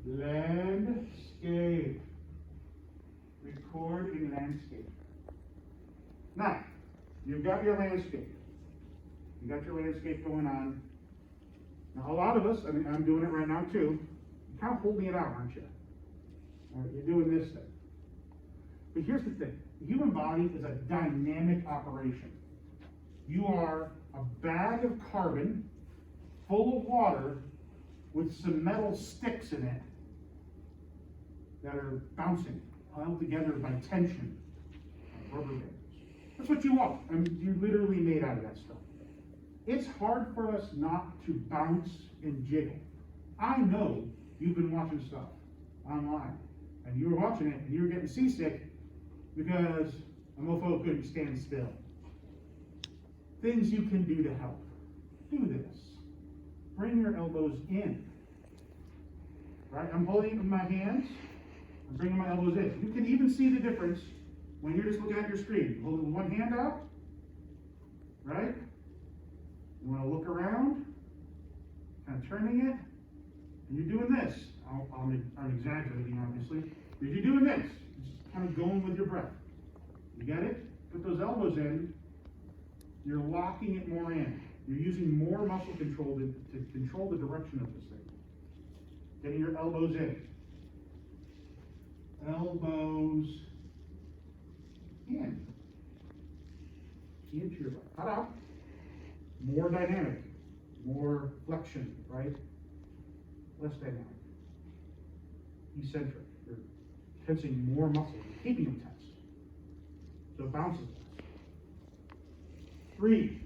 Landscape. Record in landscape. Now, you've got your landscape. You got your landscape going on. Now, a lot of us, I mean, I'm doing it right now too, you're kind of holding it out, aren't you? All right, you're doing this thing. But here's the thing. The human body is a dynamic operation. You are a bag of carbon full of water with some metal sticks in it that are bouncing, held together by tension, like rubber bands. That's what you are. I mean, you're literally made out of that stuff. It's hard for us not to bounce and jiggle. I know you've been watching stuff online, and you were watching it, and you were getting seasick because a mofo couldn't stand still. Things you can do to help. Do this. Bring your elbows in. Right? I'm holding my hands. I'm bringing my elbows in. You can even see the difference when you're just looking at your screen. You hold it with one hand out. Right? You want to look around. Kind of turning it. And you're doing this. I'm exaggerating, obviously. But you're doing this. Just kind of going with your breath. You get it? Put those elbows in. You're locking it more in. You're using more muscle control to control the direction of this thing. Getting your elbows in. Elbows in. Into your left. Cut out. More dynamic. More flexion, right? Less dynamic. Eccentric. You're tensing more muscle. You're keeping them tense. So it bounces less. 3.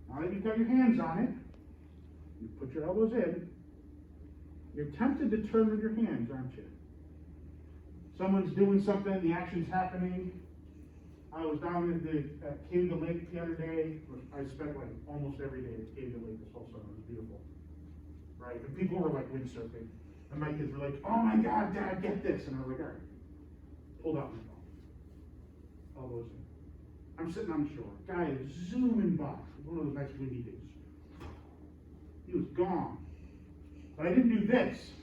Now that you've got your hands on it, you put your elbows in, you're tempted to turn with your hands, aren't you? Someone's doing something, the action's happening. I was down at Cave of the Lake the other day. I spent like almost every day at Cave of the Lake this whole summer. It was beautiful. Right? And people were like windsurfing. And my kids were like, oh my God, Dad, get this. And I was like, all right. Pulled out my phone. Elbows in. I'm sitting on the shore. Guy is zooming by. One of those nice windy days. He was gone. But I didn't do this.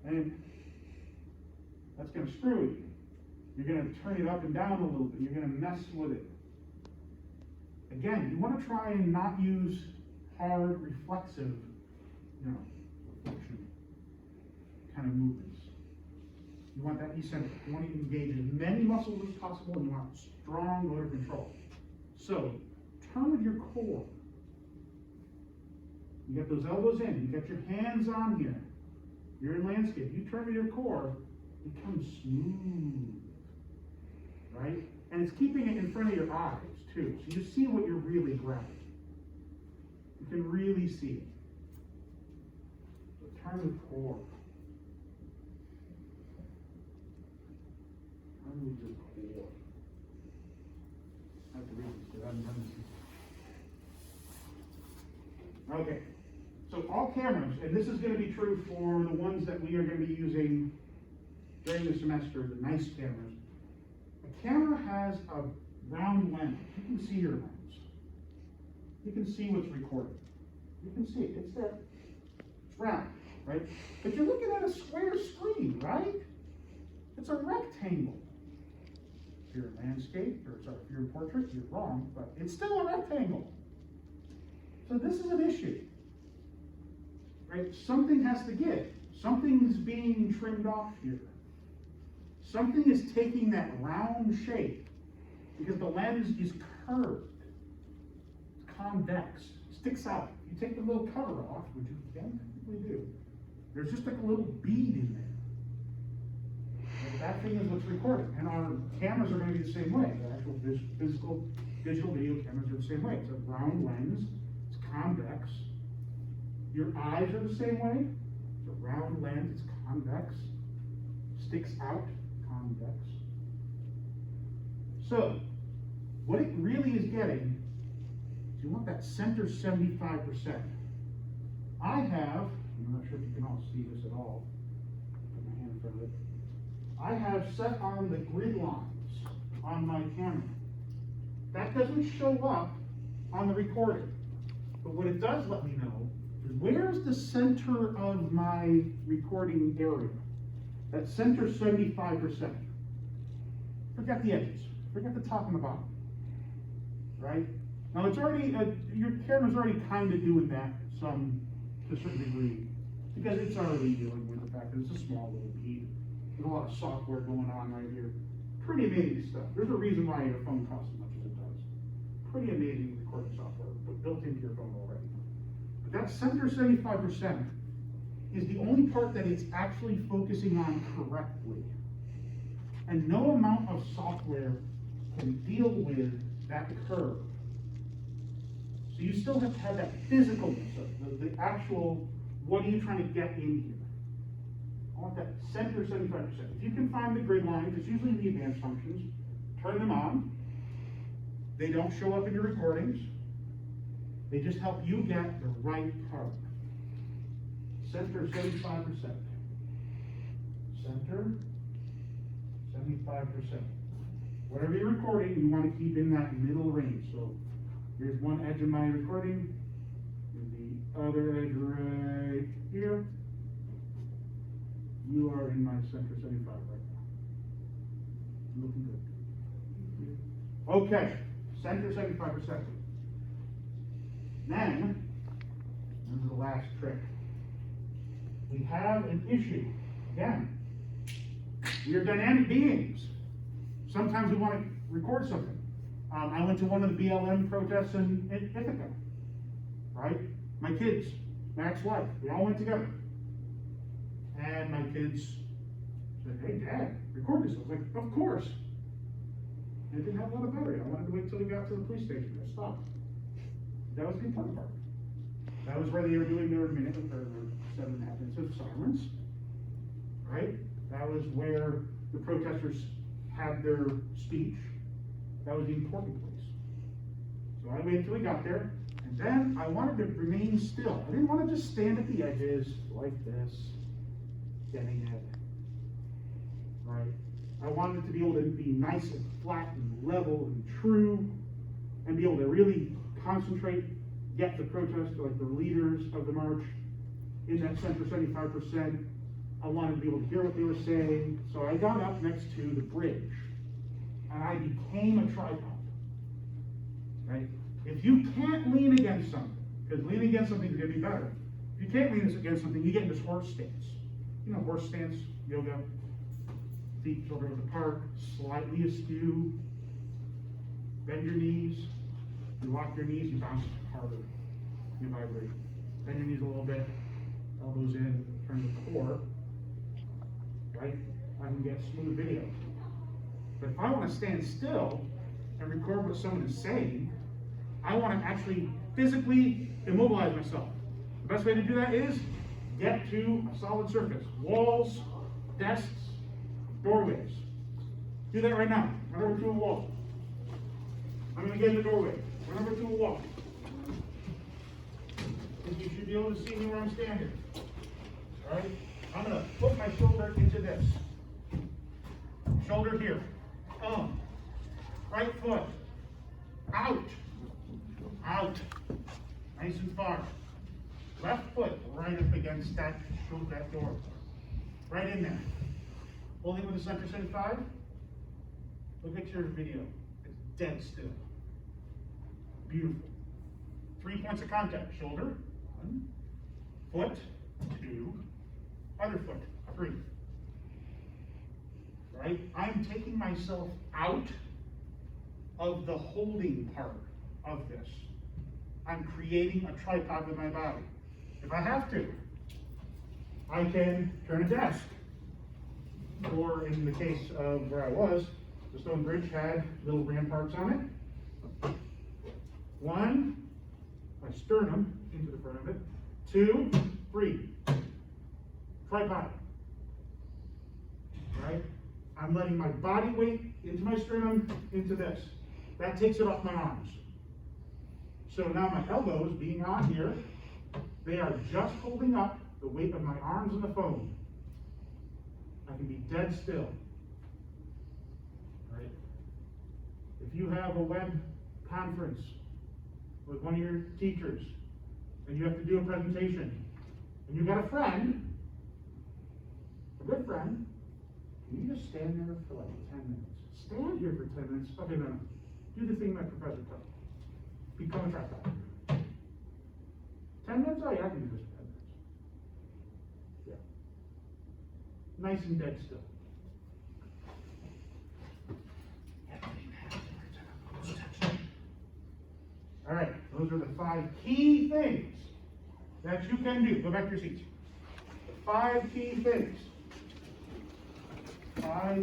And that's going to screw you. You're going to turn it up and down a little bit. You're going to mess with it. Again, you want to try and not use hard, reflexive, reflection kind of movements. You want that eccentric. You want to engage as many muscles as possible, and you want strong motor control. So, turn with your core. You get those elbows in. You get your hands on here. You're in landscape. You turn with your core, it becomes smooth. Right? And it's keeping it in front of your eyes, too. So you see what you're really grabbing. You can really see it. So turn with core. Turn with your core. I have to read this because I haven't done this. Okay. So all cameras, and this is going to be true for the ones that we are going to be using during the semester, the nice cameras. A camera has a round lens. You can see your lens. You can see what's recorded. You can see it. It's there. It's round, right? But you're looking at a square screen, right? It's a rectangle. If you're in landscape, or sorry, if you're in portrait, you're wrong, but it's still a rectangle. So this is an issue, right? Something has to give. Something's being trimmed off here. Something is taking that round shape because the lens is curved. It's convex. It sticks out. You take the little cover off, which you can technically do. There's just like a little bead in there. And that thing is what's recorded. And our cameras are going to be the same way. The actual physical digital video cameras are the same way. It's a round lens. It's convex. Your eyes are the same way. It's a round lens. It's convex. Sticks out. Convex. So, what it really is getting is you want that center 75%. I have, I'm not sure if you can all see this at all. Put my hand in front of it. I have set on the grid lines on my camera. That doesn't show up on the recording. But what it does let me know is where's where's the center of my recording area? That center 75%. Forget the edges. Forget the top and the bottom. Right? Now it's already, your camera's already kind of doing that to a certain degree, because it's already dealing with the fact that it's a small little bead. There's a lot of software going on right here. Pretty amazing stuff. There's a reason why your phone costs as much as it does. Pretty amazing recording software built into your phone already. But that center 75% is the only part that it's actually focusing on correctly. And no amount of software can deal with that curve. So you still have to have that physicalness of the actual, what are you trying to get in here? I want that center 75%. If you can find the grid lines, it's usually in the advanced functions, turn them on. They don't show up in your recordings. They just help you get the right part. Center 75%. Center 75%. Whatever you're recording, you want to keep in that middle range. So here's one edge of my recording, and the other edge right here. You are in my center 75 right now. Looking good. Okay, center 75%. Then, this is the last trick. We have an issue. Again, we are dynamic beings. Sometimes we want to record something. I went to one of the BLM protests in Ithaca, right? My kids, my ex-wife, we all went together. And my kids said, hey, Dad, record this. I was like, of course. And it didn't have a lot of battery. I wanted to wait until we got to the police station. I stopped. That was the important part. That was where they were doing their minute or 7.5 minutes of silence, right? That was where the protesters had their speech. That was the important place. So I waited until we got there, and then I wanted to remain still. I didn't want to just stand at the edges like this, getting it, right? I wanted it to be able to be nice and flat and level and true, and be able to really concentrate, get the protest, like the leaders of the march, in that center 75%. I wanted to be able to hear what they were saying, so I got up next to the bridge, and I became a tripod, right? If you can't lean against something, because leaning against something is going to be better. If you can't lean against something, you get in this horse stance. You know, horse stance, yoga, feet shoulder width apart, slightly askew, bend your knees, you lock your knees, you bounce harder, you vibrate. Bend your knees a little bit, elbows in, turn the core, right? I can get smooth video. But if I want to stand still and record what someone is saying, I want to actually physically immobilize myself. The best way to do that is get to a solid surface. Walls, desks, doorways. Do that right now. Run over to a wall. I'm going to get in the doorway. Run over to a wall. You should be able to see me where I'm standing. All right? I'm going to put my shoulder into this. Shoulder here. Right foot. Out. Out. Nice and far. Left foot right up against that door. Right in there. Holding with the center 75. Look at your video. It's dead still. Beautiful. 3 points of contact. Shoulder. 1. Foot. 2. Other foot. 3. Right? I'm taking myself out of the holding part of this. I'm creating a tripod with my body. If I have to, I can turn a desk. Or in the case of where I was, the stone bridge had little ramparts on it. 1, my sternum into the front of it. 2, 3, tripod. Right? I'm letting my body weight into my sternum, into this. That takes it off my arms. So now my elbows being on here, they are just holding up the weight of my arms and the phone. I can be dead still. Right? If you have a web conference with one of your teachers and you have to do a presentation, and you got a friend, a good friend, can you just stand there for like 10 minutes? Stand here for 10 minutes. Okay, no. Do the thing my professor told me. Become a track doctor. 10 minutes? Oh yeah, I can do this for 10 minutes. Yeah. Nice and dead still. All right, those are the 5 key things that you can do. Go back to your seats. 5 key things. 5